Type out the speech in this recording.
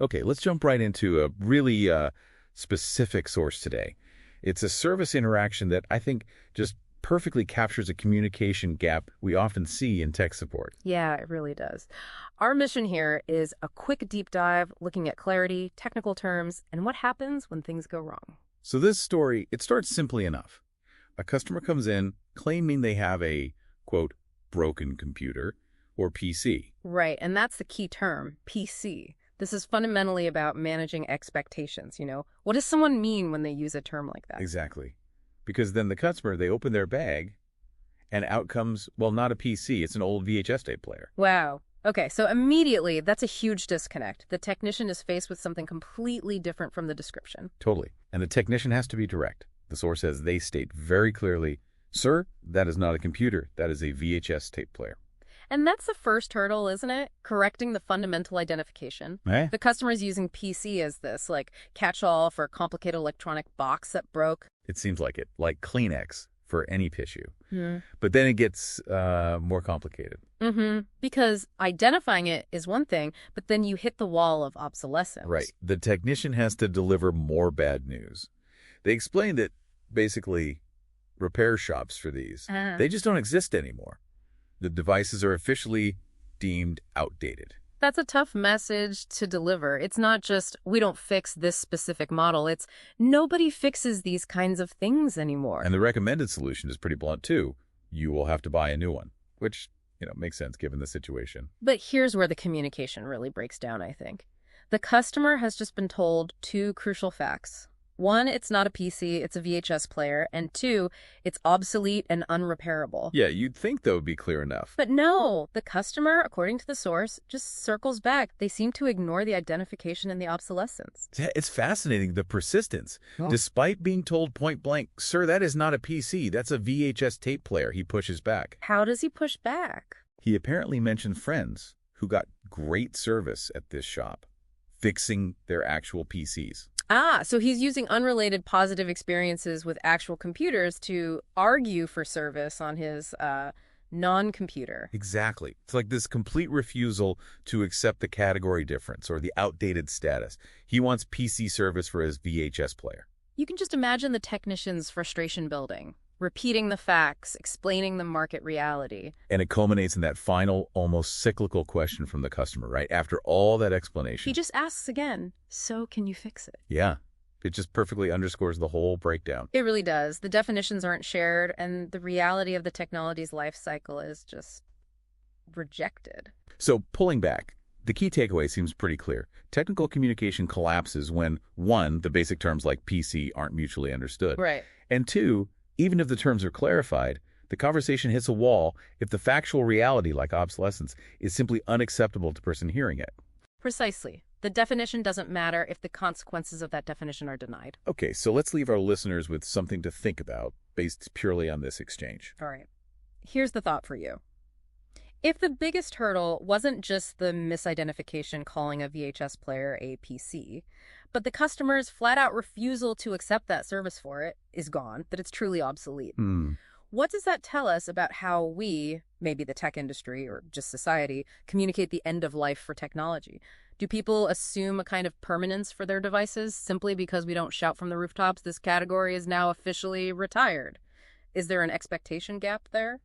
Okay, let's jump right into a really specific source today. It's a service interaction that I think just perfectly captures a communication gap we often see in tech support. Yeah, it really does. Our mission here is a quick deep dive looking at clarity, technical terms, and what happens when things go wrong. So this story, it starts simply enough. A customer comes in claiming they have a, quote, broken computer or PC. Right, and that's the key term, PC. This is fundamentally about managing expectations, What does someone mean when they use a term like that? Exactly. Because then the customer, they open their bag and out comes, well, not a PC, it's an old VHS tape player. Wow. Okay, so immediately, that's a huge disconnect. The technician is faced with something completely different from the description. Totally. And the technician has to be direct. The source says they state very clearly, sir, that is not a computer, that is a VHS tape player. And that's the first hurdle, isn't it? Correcting the fundamental identification. Eh? The customer is using PC as this, catch-all for a complicated electronic box that broke. It seems like it, like Kleenex for any tissue. Hmm. But then it gets more complicated. Because identifying it is one thing, but then you hit the wall of obsolescence. Right. The technician has to deliver more bad news. They explain that basically repair shops for these, they just don't exist anymore. The devices are officially deemed outdated. That's a tough message to deliver. It's not just, we don't fix this specific model. It's, nobody fixes these kinds of things anymore. And the recommended solution is pretty blunt, too. You will have to buy a new one, which, makes sense given the situation. But here's where the communication really breaks down, I think. The customer has just been told two crucial facts. One, it's not a PC, it's a VHS player. And two, it's obsolete and unrepairable. Yeah, you'd think that would be clear enough. But no, the customer, according to the source, just circles back. They seem to ignore the identification and the obsolescence. It's fascinating, the persistence. Oh. Despite being told point blank, sir, that is not a PC, that's a VHS tape player, he pushes back. How does he push back? He apparently mentioned friends who got great service at this shop, fixing their actual PCs. So he's using unrelated positive experiences with actual computers to argue for service on his non-computer. Exactly. It's like this complete refusal to accept the category difference or the outdated status. He wants PC service for his VHS player. You can just imagine the technician's frustration building, repeating the facts, explaining the market reality. And it culminates in that final, almost cyclical question from the customer, right? After all that explanation. He just asks again, so can you fix it? Yeah. It just perfectly underscores the whole breakdown. It really does. The definitions aren't shared, and the reality of the technology's life cycle is just rejected. So pulling back, the key takeaway seems pretty clear. Technical communication collapses when, one, the basic terms like PC aren't mutually understood. Right. And two, even if the terms are clarified, the conversation hits a wall if the factual reality, like obsolescence, is simply unacceptable to the person hearing it. Precisely. The definition doesn't matter if the consequences of that definition are denied. Okay, so let's leave our listeners with something to think about based purely on this exchange. All right. Here's the thought for you. If the biggest hurdle wasn't just the misidentification calling a VHS player a PC, but the customer's flat-out refusal to accept that service for it is gone, that it's truly obsolete. What does that tell us about how we, maybe the tech industry or just society, communicate the end of life for technology? Do people assume a kind of permanence for their devices simply because we don't shout from the rooftops, this category is now officially retired? Is there an expectation gap there?